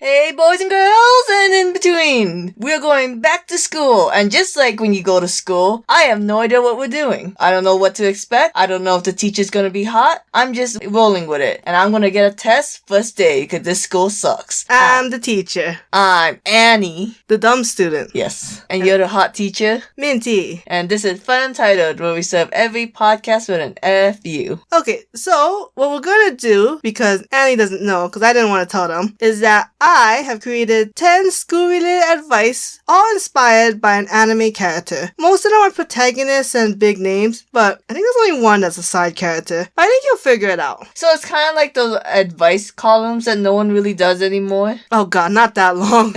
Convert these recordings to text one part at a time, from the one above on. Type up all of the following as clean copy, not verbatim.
Hey boys and girls and in between, we're going back to school, and just like when you go to school, I have no idea what we're doing. I don't know what to expect. I don't know if the teacher's gonna be hot. I'm just rolling with it, and I'm gonna get a test first day because this school sucks. I'm the teacher. I'm Annie. The dumb student. Yes. And you're the hot teacher? Minty. And this is FunUntitled, where we serve every podcast with an FU. Okay, so what we're gonna do, because Annie doesn't know, because I didn't want to tell them, is that I have created 10 school-related advice, all inspired by an anime character. Most of them are protagonists and big names, but I think there's only one that's a side character. I think you'll figure it out. So it's kind of like those advice columns that no one really does anymore. Oh god, not that long.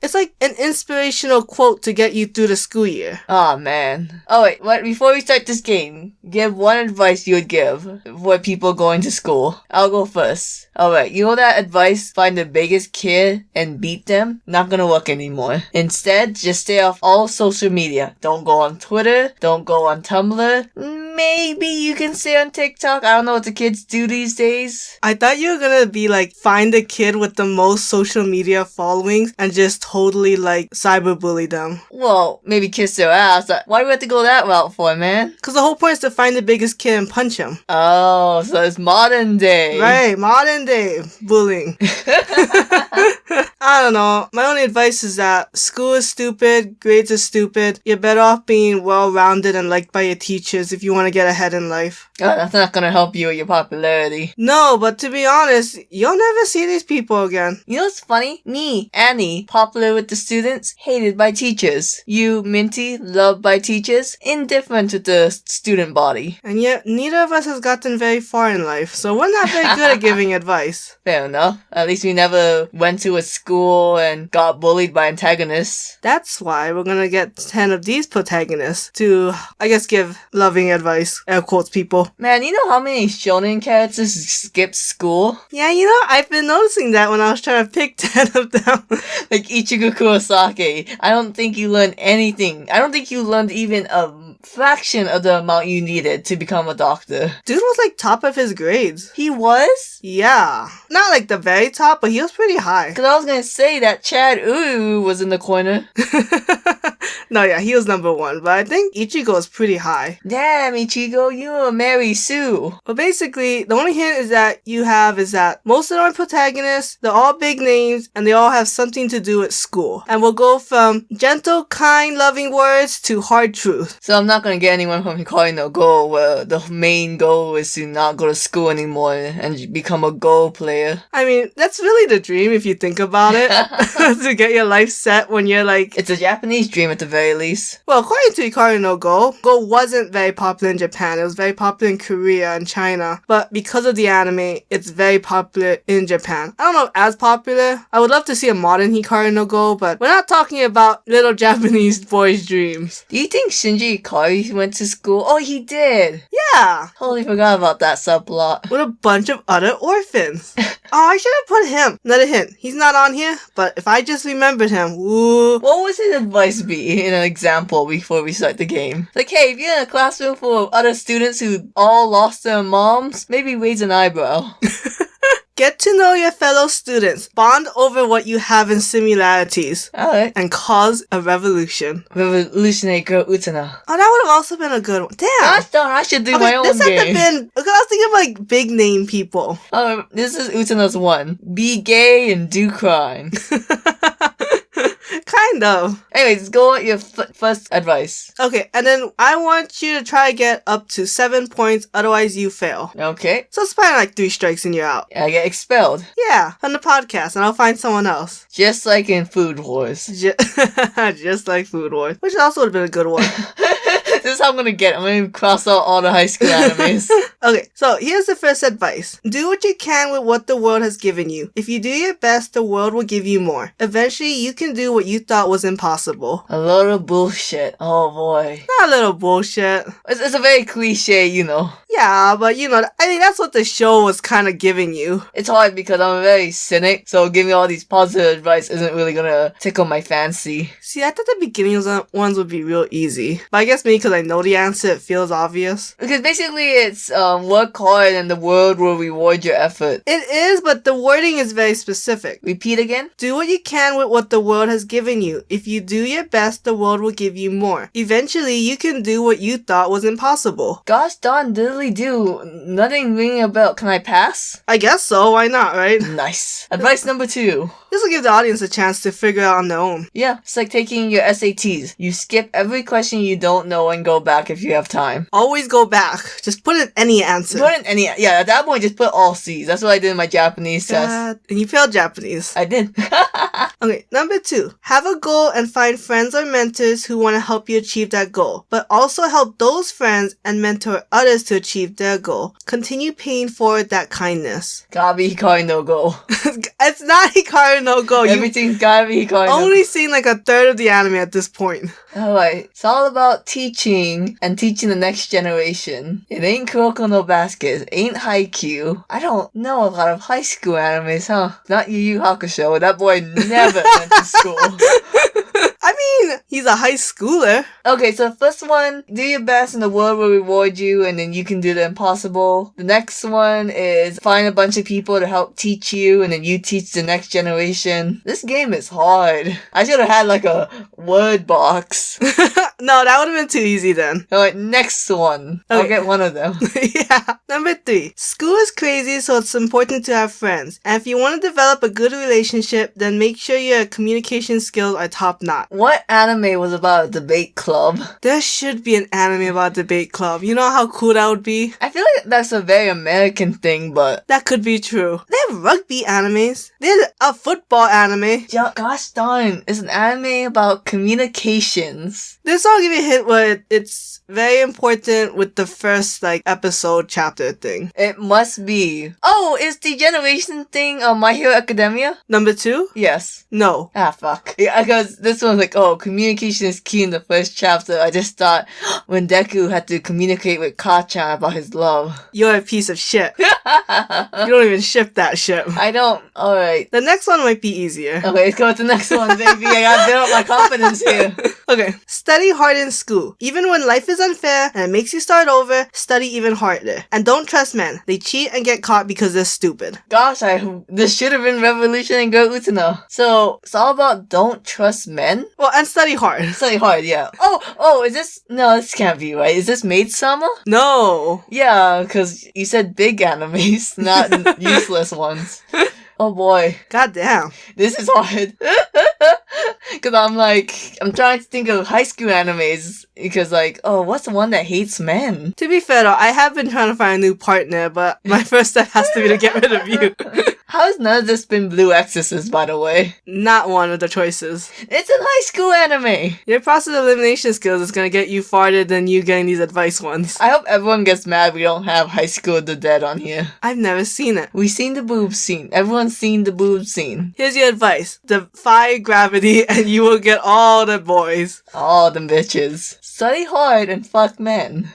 It's like an inspirational quote to get you through the school year. Oh man. Oh wait, before we start this game, give one advice you would give for people going to school. I'll go first. Alright, you know that advice, find the biggest kid and beat them? Not gonna work anymore. Instead, just stay off all social media. Don't go on Twitter, don't go on Tumblr. Maybe you can stay on TikTok. I don't know what the kids do these days. I thought you were gonna be like, find the kid with the most social media followings and just totally like cyberbully them. Well, maybe kiss their ass. Why do we have to go that route for, man? Because the whole point is to find the biggest kid and punch him. Oh, so it's modern day. Right, modern day bullying. I don't know. My only advice is that school is stupid, grades are stupid. You're better off being well-rounded and liked by your teachers if you want to get ahead in life. Oh, that's not gonna help you with your popularity. No, but to be honest, you'll never see these people again. You know what's funny? Me, Annie, popular with the students, hated by teachers. You, Minty, loved by teachers, indifferent with the student body. And yet, neither of us has gotten very far in life, so we're not very good at giving advice. Fair enough. At least we never went to a school and got bullied by antagonists. That's why we're gonna get 10 of these protagonists to, I guess, give loving advice, air quotes people. Man, you know how many shonen characters skip school? Yeah, you know, I've been noticing that when I was trying to pick 10 of them. Like Ichigo Kurosaki. I don't think you learned anything. I don't think you learned even a fraction of the amount you needed to become a doctor. Dude was like top of his grades. He was? Yeah. Not like the very top, but he was pretty high. Because I was going to say that Chad Uru was in the corner. No, yeah, he was number 1, but I think Ichigo is pretty high. Damn, Ichigo, you're a Mary Sue. But basically, the only hint is that most of them are protagonists, they're all big names, and they all have something to do with school. And we'll go from gentle, kind, loving words to hard truth. So I'm not going to get anyone from Hikari no Go, where the main goal is to not go to school anymore and become a Go player. I mean, that's really the dream if you think about it. To get your life set when you're like... It's a Japanese dream at the very least. Well, according to Hikari no Go, Go wasn't very popular in Japan. It was very popular in Korea and China. But because of the anime, it's very popular in Japan. I don't know, as popular. I would love to see a modern Hikari no Go, but we're not talking about little Japanese boys' dreams. Do you think Shinji Ikari went to school? Oh, he did! Yeah! Totally forgot about that subplot. With a bunch of other orphans. Oh, I should have put him. Another hint. He's not on here, but if I just remembered him, woo. What would his advice be in an example before we start the game? Like, hey, if you're in a classroom full of other students who all lost their moms, maybe raise an eyebrow. Get to know your fellow students. Bond over what you have in similarities. Alright. And cause a revolution. Revolutionary girl Utena. Oh, that would have also been a good one. Damn! Gosh darn, I should do my own this game. had to been... Because I was thinking of, like, big name people. Oh, this is Utena's one. Be gay and do crime. Kind of. Anyways, go with your first advice. Okay, and then I want you to try to get up to 7 points, otherwise you fail. Okay. So it's probably like 3 strikes and you're out. I get expelled. Yeah, from the podcast, and I'll find someone else. Just like in Food Wars. Just like Food Wars. Which also would have been a good one. This is how I'm gonna get it. I'm gonna cross out all the high school animes. Okay, so here's the first advice. Do what you can with what the world has given you. If you do your best, the world will give you more. Eventually, you can do what you thought was impossible. A lot of bullshit. Oh boy. Not a little bullshit. It's a very cliche, you know. Yeah, Yeah, but I think that's what the show was kind of giving you. It's hard because I'm a very cynic, so giving all these positive advice isn't really gonna tickle my fancy. See, I thought the beginning ones would be real easy. But I guess maybe because I know the answer, it feels obvious. Because basically it's work hard and the world will reward your effort. It is, but the wording is very specific. Repeat again? Do what you can with what the world has given you. If you do your best, the world will give you more. Eventually, you can do what you thought was impossible. Gosh darn diddly do. Nothing ringing a bell. Can I pass? I guess so, why not, right? Nice. Advice number 2. This will give the audience a chance to figure out on their own. Yeah, it's like taking your SATs. You skip every question you don't know and go back if you have time. Always go back. Just put in any answer. Yeah, at that point, just put all C's. That's what I did in my Japanese test. And you failed Japanese. I did. Okay, number 2. Have a goal and find friends or mentors who want to help you achieve that goal, but also help those friends and mentor others to achieve their goal. Continue paying forward that kindness. Gotta be Hikari no Go. It's not Hikari no Go. Everything's gotta be Hikari no Go. Only seen like a third of the anime at this point. Alright, it's all about teaching and teaching the next generation. It ain't Kuroko no Basket, it ain't Haikyuu. I don't know a lot of high school animes, huh? Not Yu Yu Hakusho, that boy never went to school. I mean, he's a high schooler. Okay, so the first one, do your best and the world will reward you and then you can do the impossible. The next one is find a bunch of people to help teach you and then you teach the next generation. This game is hard. I should have had like a word box. No, that would have been too easy then. Alright, next one. Okay. I'll get one of them. Yeah. Number 3. School is crazy, so it's important to have friends. And if you want to develop a good relationship, then make sure your communication skills are top notch. What anime was about a debate club? There should be an anime about debate club. You know how cool that would be? I feel like that's a very American thing, but... That could be true. They have rugby animes. There's a football anime. Gosh darn, it's an anime about communications. This I'll give you a hint where it's very important with the first, episode chapter thing. It must be. Oh, is the generation thing My Hero Academia? Number 2? Yes. No. Ah, fuck. Yeah, because this one's like, communication is key in the first chapter. I just thought when Deku had to communicate with Ka-chan about his love. You're a piece of shit. You don't even ship that ship. I don't. Alright. The next one might be easier. Okay, let's go with the next one, baby. I gotta build up my confidence here. Okay. Study hard in school. Even when life is unfair and it makes you start over, study even harder. And don't trust men. They cheat and get caught because they're stupid. Gosh, this should have been Revolution and Go Utano. So, it's all about don't trust men? Well, and study hard. Study hard, yeah. Oh, is this... No, this can't be right. Is this Maid-sama? No. Yeah, because you said big animes, not useless ones. Oh boy. Goddamn. This is hard. Because I'm trying to think of high school animes. Because what's the one that hates men? To be fair though, I have been trying to find a new partner, but my first step has to be to get rid of you. How has none of this been Blue Exorcist, by the way? Not one of the choices. It's a high school anime! Your process elimination skills is gonna get you farther than you getting these advice ones. I hope everyone gets mad we don't have High School of the Dead on here. I've never seen it. We've seen the boob scene. Everyone's seen the boob scene. Here's your advice. Defy gravity and you will get all the boys. All them bitches. Study hard and fuck men.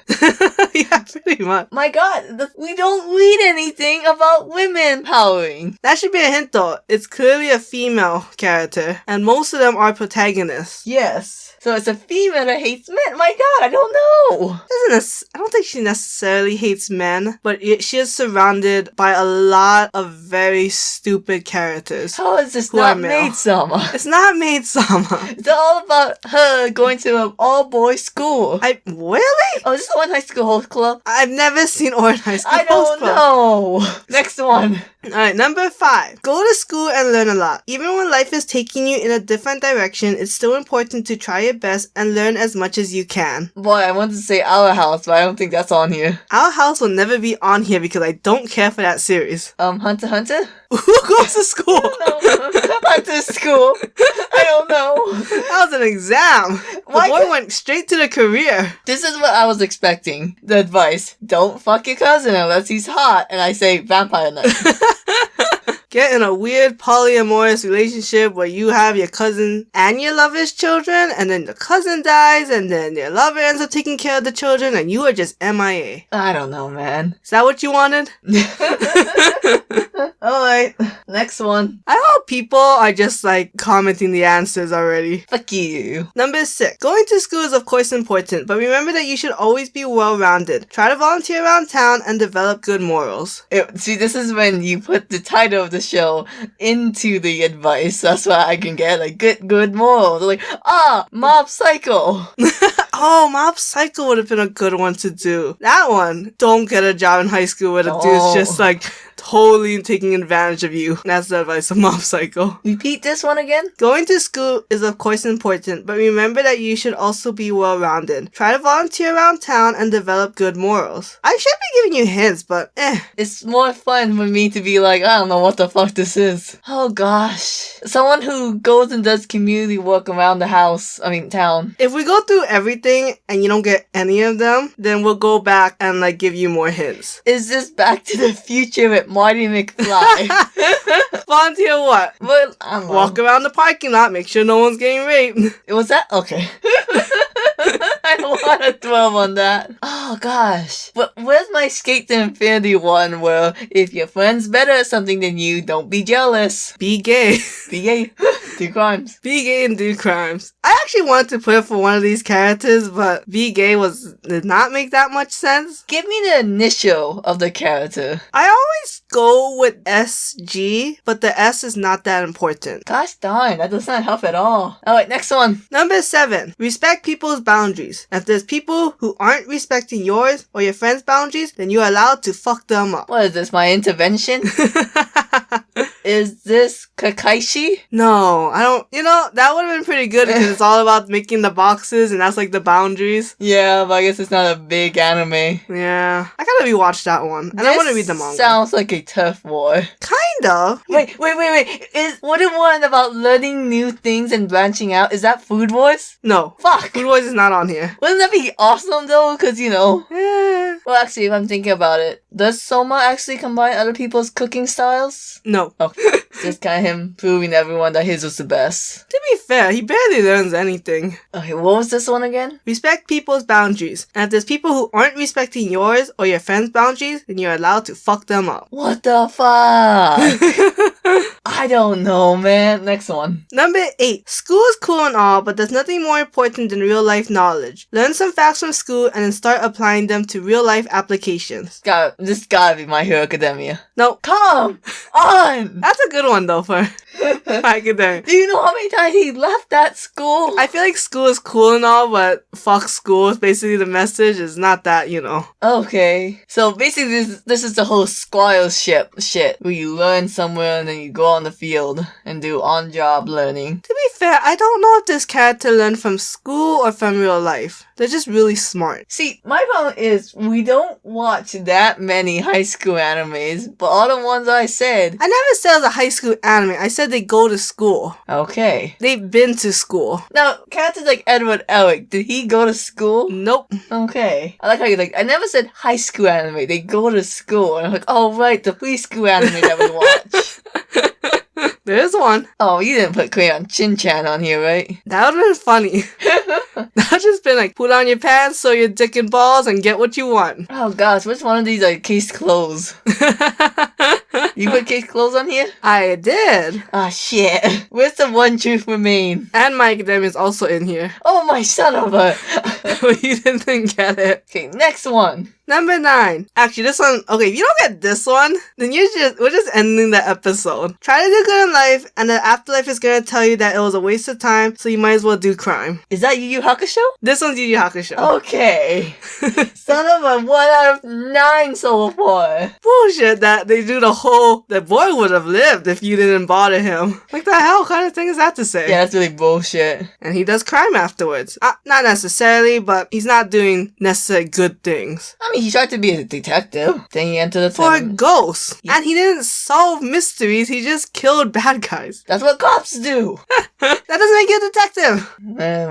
Yeah, pretty much. My god, we don't read anything about women empowering. That should be a hint though. It's clearly a female character, and most of them are protagonists. Yes. So it's a female that hates men. My god, I don't know. I don't think she necessarily hates men, but she is surrounded by a lot of very stupid characters. How is this not Maid-sama? It's not Maid-sama. It's all about her going to an all-boys school. Really? Oh, is this the one High School Host Club? I've never seen Orange High School Host Club. I don't know. Next one. Alright, number 5. Go to school and learn a lot. Even when life is taking you in a different direction, it's still important to try your best and learn as much as you can. Boy, I wanted to say Our House, but I don't think that's on here. Our House will never be on here because I don't care for that series. Hunter x Hunter? Who goes to school? Hunter school. I don't know. That was an exam. The boy went straight to the career. This is what I was expecting. The advice. Don't fuck your cousin unless he's hot. And I say Vampire Knight. get in a weird polyamorous relationship where you have your cousin and your lover's children, and then the cousin dies, and then your lover ends up taking care of the children, and you are just MIA. I don't know, man. Is that what you wanted? Alright, next one. I hope people are just like commenting the answers already. Fuck you. Number 6. Going to school is of course important, but remember that you should always be well-rounded. Try to volunteer around town and develop good morals. See, this is when you put the title of the show into the advice. That's why I can get like good morals. Like, Mob Psycho. Oh, Mob Psycho would have been a good one to do. That one. Don't get a job in high school where the dude's just like totally taking advantage of you. That's the advice of Mob Psycho. Repeat this one again. Going to school is of course important, but remember that you should also be well-rounded. Try to volunteer around town and develop good morals. I should be giving you hints, but It's more fun for me to be like, I don't know what the fuck this is. Oh gosh. Someone who goes and does community work around the town. If we go through everything and you don't get any of them, then we'll go back and like give you more hints. Is this Back to the Future with Marty McFly? Volunteer what? Well, I don't know. Walk around the parking lot, make sure no one's getting raped. Was that? Okay. I don't want to dwell on that. Oh gosh. But where's my Skate to Infinity one where if your friend's better at something than you, don't be jealous. Be gay. Be gay. Do crimes. Be gay and do crimes. I actually wanted to put it for one of these characters, but be gay did not make that much sense. Give me the initial of the character. I always go with SG, but the S is not that important. Gosh darn, that does not help at all. Alright, next one. Number 7. Respect people's boundaries. If there's people who aren't respecting yours or your friends' boundaries, then you're allowed to fuck them up. What is this, my intervention? Is this Kakaishi? No, I don't. That would have been pretty good because it's all about making the boxes and that's like the boundaries. Yeah, but I guess it's not a big anime. Yeah. I gotta rewatch that one. And I want to read the manga. Sounds like a tough war. Kind of. Wait. What the one about learning new things and branching out? Is that Food Wars? No. Fuck. Food Wars is not on here. Wouldn't that be awesome though? Because, Yeah. Well, actually, if I'm thinking about it, does Soma actually combine other people's cooking styles? No. Oh, just kind of him proving to everyone that his was the best. To be fair, he barely learns anything. Okay, what was this one again? Respect people's boundaries. And if there's people who aren't respecting yours or your friends' boundaries, then you're allowed to fuck them up. What the fuck? I don't know, man. Next one. Number 8. School is cool and all, but there's nothing more important than real-life knowledge. Learn some facts from school and then start applying them to real-life applications. This gotta be My Hero Academia. No. Come on! That's a good one, though, for academia. Do you know how many times he left that school? I feel like school is cool and all, but fuck school. Basically, the message is not that, Okay. So basically, this is the whole scholarship shit, where you learn somewhere and then you go on the field and do on-job learning. To be fair, I don't know if this character learned from school or from real life. They're just really smart. See, my problem is we don't watch that many high school animes, but all the ones I said... I never said it was a high school anime. I said they go to school. Okay. They've been to school. Now, characters like Edward Elric, did he go to school? Nope. Okay. I like how I never said high school anime. They go to school. And I'm like, oh right, the preschool anime that we watch. There's one. Oh, you didn't put Crayon Shin-chan on here, right? That would've been funny. That would've just been like, put on your pants, sew your dick and balls, and get what you want. Oh gosh, which one of these are case clothes? You put case clothes on here? I did. Ah, shit. Where's the one truth remain? And My Academia is also in here. Oh, my son of a... But you didn't get it. Okay, next one. Number 9. Actually, this one, okay, if you don't get this one, then we're just ending the episode. Try to do good in life, and the afterlife is gonna tell you that it was a waste of time, so you might as well do crime. Is that Yu Yu Hakusho? This one's Yu Yu Hakusho. Okay. Son of a 1 out of 9 so far. Bullshit that they do the boy would have lived if you didn't bother him. Like the hell kind of thing is that to say? Yeah, that's really bullshit. And he does crime afterwards. Not necessarily, but he's not doing necessarily good things. I mean, he tried to be a detective. Then he entered the For a tournament. ghost. And he didn't solve mysteries, he just killed bad guys. That's what cops do. That doesn't make you a detective.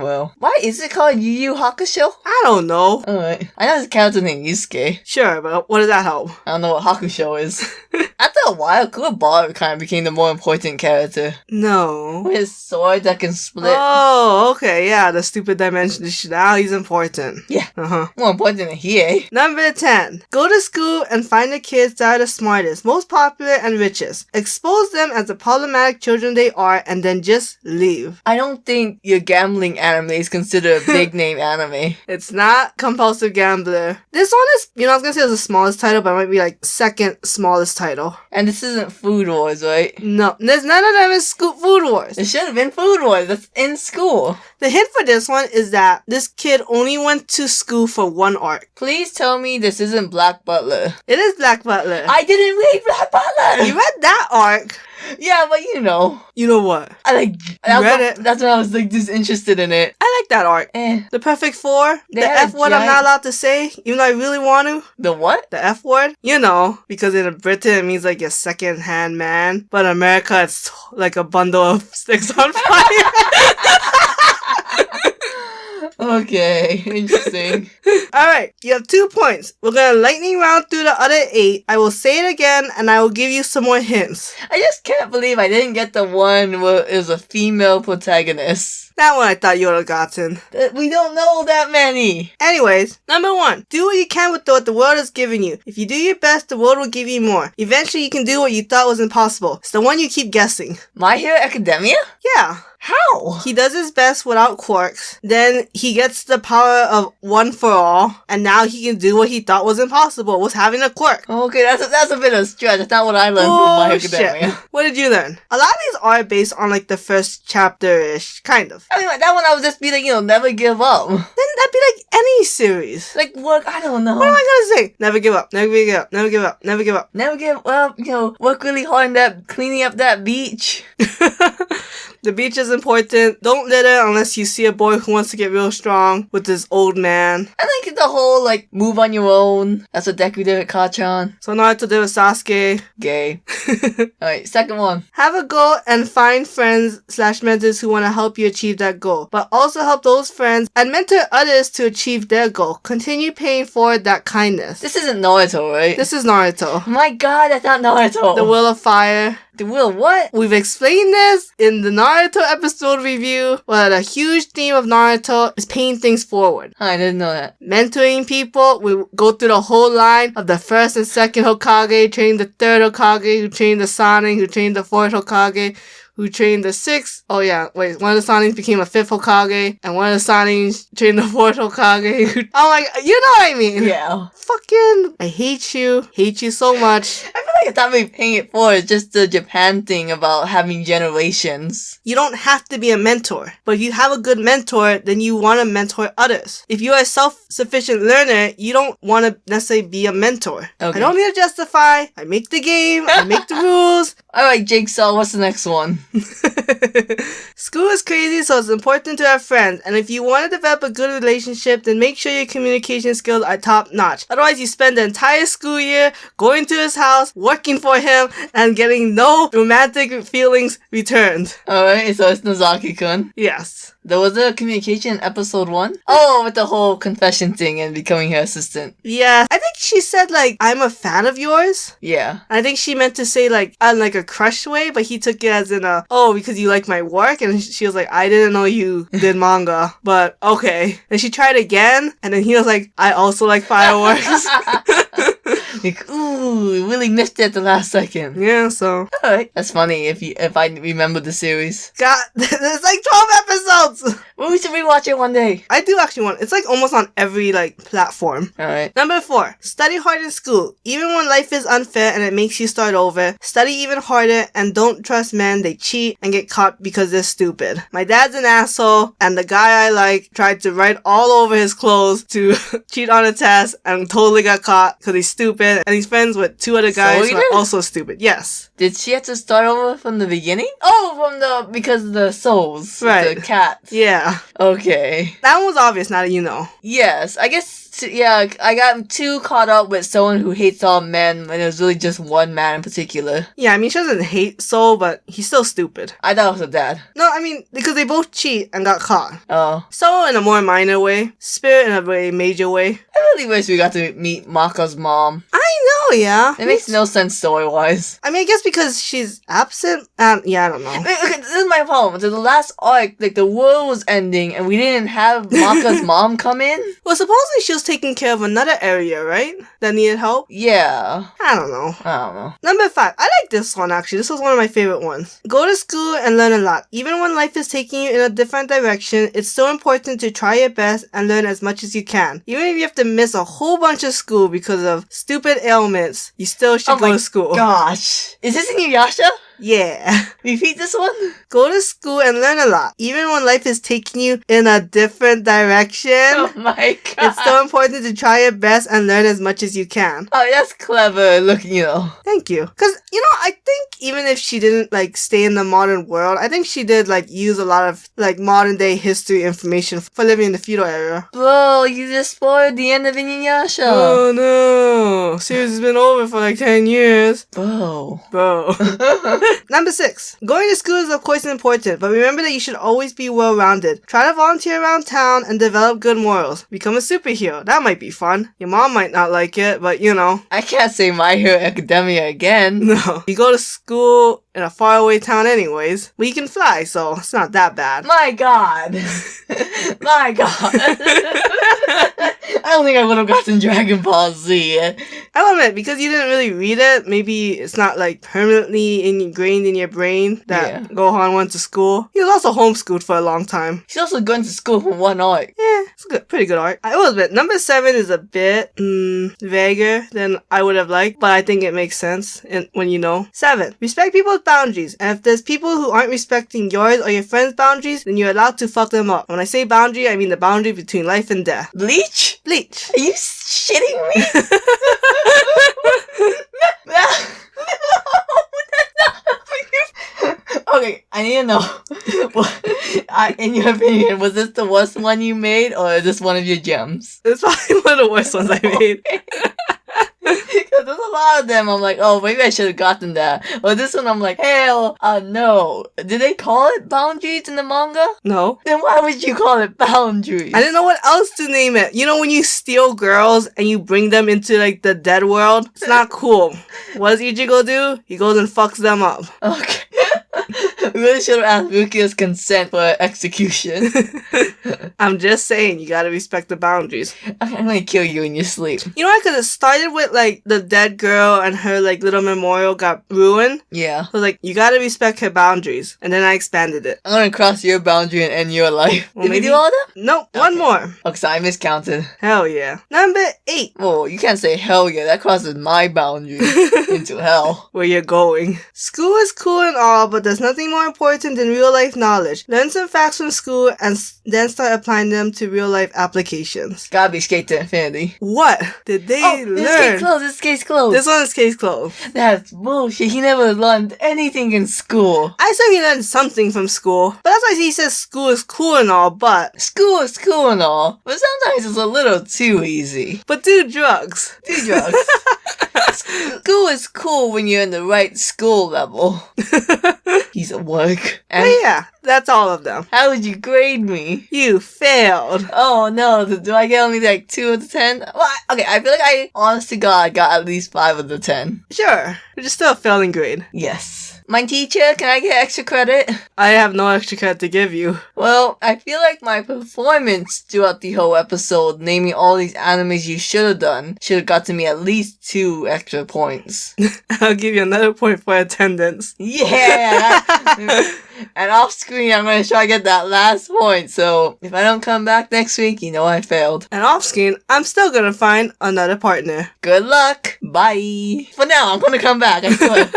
Well. Why is it called Yu Yu Hakusho? I don't know. Alright. I know there's a character named Yusuke. Sure, but what does that help? I don't know what Hakusho is. After a while, Kuwabara kind of became the more important character. No. With his sword that can split. Oh, okay, yeah, the stupid dimension. Now he's important. Yeah. Uh-huh. More important than Hiei. Number 10. Go to school and find the kids that are the smartest, most popular, and richest. Expose them as the problematic children they are, and then just leave. I don't think your gambling anime is considered a big name anime. It's not Compulsive Gambler. This one is, I was gonna say it was the smallest title, but it might be like second smallest title. And this isn't Food Wars, right? No, there's none of them in Food Wars. It should have been Food Wars. That's in school. The hint for this one is that this kid only went to school for one arc. Please tell me this isn't Black Butler. It is Black Butler. I didn't read Black Butler! You read that arc. Yeah, but you know. You know what? Read it. That's when I was like disinterested in it. I like that arc. The Perfect Four. They The had F word I'm not allowed to say, even though I really want to. The what? The F word. You know, because in Britain it means like a second-hand man. But in America it's like a bundle of sticks on fire. Okay, interesting. Alright, you have 2 points. We're gonna lightning round through the other 8. I will say it again and I will give you some more hints. I just can't believe I didn't get the one where it was a female protagonist. That one I thought you would have gotten. We don't know that many. Anyways, number 1. Do what you can with what the world has given you. If you do your best, the world will give you more. Eventually you can do what you thought was impossible. It's the one you keep guessing. My Hero Academia? Yeah. How? He does his best without quirks. Then he gets the power of one for all. And now he can do what he thought was impossible, was having a quirk. Okay, that's a bit of a stretch. That's not what I learned from My Hero Academia. Shit. What did you learn? A lot of these are based on like the first chapter-ish, kind of. I mean, like, that one I would just be like, never give up. Then that'd be like any series. Like, work, I don't know. What am I gonna say? Never give up, never give up, never give up, never give up. Never give up, work really hard on cleaning up that beach. The beach is important. Don't litter unless you see a boy who wants to get real strong with this old man. I think the whole, move on your own. That's what Deku did with Kachan. So Naruto did with Sasuke. Gay. Alright, second one. Have a goal and find friends/mentors who want to help you achieve that goal. But also help those friends and mentor others to achieve their goal. Continue paying forward that kindness. This isn't Naruto, right? This is Naruto. My god, that's not Naruto. The Will of Fire. The Will what? We've explained this in the Naruto episode review, but a huge theme of Naruto is paying things forward. I didn't know that. Mentoring people, we go through the whole line of the first and second Hokage, training the third Hokage, who trained the Sanin, who trained the fourth Hokage, who trained the sixth. Oh yeah, wait, one of the Sanins became a fifth Hokage, and one of the Sanins trained the fourth Hokage. Oh my, you know what I mean? Yeah. Fucking, I hate you so much. I feel like it's not really paying it forward. It's just the Japan thing about having generations. You don't have to be a mentor, but if you have a good mentor, then you want to mentor others. If you're a self-sufficient learner, you don't want to necessarily be a mentor. Okay. I don't need to justify. I make the game. I make the rules. Alright, Jigsaw, what's the next one? School is crazy, so it's important to have friends. And if you want to develop a good relationship, then make sure your communication skills are top notch. Otherwise, you spend the entire school year going to his house, working for him, and getting no romantic feelings returned. Alright, so it's Nozaki-kun. Yes. There was a communication in episode 1. Oh, with the whole confession thing and becoming her assistant. Yeah. I think she said, I'm a fan of yours. Yeah. I think she meant to say, on a crush way, but he took it as in because you like my work? And she was like, I didn't know you did manga, but okay. And she tried again, and then he was like, I also like fireworks. Ooh, really missed it at the last second. Yeah, so. Alright. That's funny if I remember the series. God, there's 12 episodes! Well, we should rewatch it one day. I do actually want. It's almost on every platform. Alright. Number 4. Study hard in school. Even when life is unfair and it makes you start over, study even harder and don't trust men. They cheat and get caught because they're stupid. My dad's an asshole, and the guy I like tried to write all over his clothes to cheat on a test and totally got caught because he's stupid, and he's friends with 2 other guys who are also stupid. Yes. Did she have to start over from the beginning? Oh, because of the souls. Right. The cats. Yeah. Okay. That one was obvious now that you know. Yes, I guess Yeah, I got too caught up with someone who hates all men when it was really just one man in particular. Yeah, I mean, she doesn't hate Soul, but he's still stupid. I thought it was her dad. No, I mean, because they both cheat and got caught. Oh. Soul in a more minor way, Spirit in a very major way. I really wish we got to meet Maka's mom. I know, yeah. It makes no sense story-wise. I mean, I guess because she's absent. Yeah, I don't know. Okay, this is my problem. So the last arc, like, the world was ending and we didn't have Maka's mom come in? Well, supposedly she was taking care of another area, right? That needed help? Yeah. I don't know. I don't know. Number 5. I like this one, actually. This was one of my favorite ones. Go to school and learn a lot. Even when life is taking you in a different direction, it's so important to try your best and learn as much as you can. Even if you have to miss a whole bunch of school because of stupid ailments, you still should go to school. Gosh. Is this Inuyasha? Yeah. Repeat this one? Go to school and learn a lot. Even when life is taking you in a different direction. Oh my god. It's so important to try your best and learn as much as you can. Oh, that's clever looking, Thank you. Because, I think even if she didn't, stay in the modern world, I think she did, use a lot of, modern day history information for living in the feudal era. Bro, you just spoiled the end of Inuyasha. Oh no. Series has been over for 10 years. Bro. Number 6. Going to school is of course important, but remember that you should always be well-rounded. Try to volunteer around town and develop good morals. Become a superhero. That might be fun. Your mom might not like it, but I can't say My Hero Academia again. No. You go to school in a faraway town anyways. Well, you can fly, so it's not that bad. My god. My god. I don't think I would have gotten Dragon Ball Z. I'll admit, because you didn't really read it, maybe it's not permanently ingrained in your brain that Gohan went to school. He was also homeschooled for a long time. He's also going to school for one arc. Yeah, it's good, pretty good art. I will admit, number 7 is a bit vaguer than I would have liked, but I think it makes sense when you know. 7. Respect people's boundaries, and if there's people who aren't respecting yours or your friends' boundaries, then you're allowed to fuck them up. When I say boundary, I mean the boundary between life and death. Bleach? Bleach. Are you shitting me? Okay, I need to know. In your opinion, was this the worst one you made, or is this one of your gems? It's probably one of the worst ones I made. Because there's a lot of them, I'm like, oh, maybe I should have gotten that. Or this one, I'm like, hell, no. Did they call it boundaries in the manga? No. Then why would you call it boundaries? I didn't know what else to name it. When you steal girls and you bring them into, the dead world? It's not cool. What does Ichigo do? He goes and fucks them up. Okay. We really should have asked Rukia's consent for execution. I'm just saying, you gotta respect the boundaries. I'm gonna kill you in your sleep. I could have started with, the dead girl and her, little memorial got ruined. Yeah. So, you gotta respect her boundaries. And then I expanded it. I'm gonna cross your boundary and end your life. Well, Did we do all of them? Nope, one more. Oh, so I miscounted. Hell yeah. Number 8. Oh, you can't say hell yeah. That crosses my boundary into hell. Where you're going. School is cool and all, but there's nothing more important than real life knowledge. Learn some facts from school and then start applying them to real life applications. Gotta be Skate to Infinity. What did they learn? This case closed. This one is case closed. That's bullshit. He never learned anything in school. I said he learned something from school, but that's why he says school is cool and all, but... School is cool and all, but sometimes it's a little too easy. But do drugs. Do drugs. School is cool when you're in the right school level. He's at work. And yeah, that's all of them. how would you grade me? You failed. Oh no, do I get only 2 out of 10? Well, okay, I feel like I, honest to God, got at least 5 out of 10. Sure, which is still a failing grade. Yes. My teacher, can I get extra credit? I have no extra credit to give you. Well, I feel like my performance throughout the whole episode, naming all these animes you should have done, should have got to me at least 2 extra points. I'll give you another point for attendance. Yeah! And off screen, I'm going to try to get that last point, so if I don't come back next week, you know I failed. And off screen, I'm still gonna find another partner. Good luck! Bye! For now, I'm going to come back, I swear.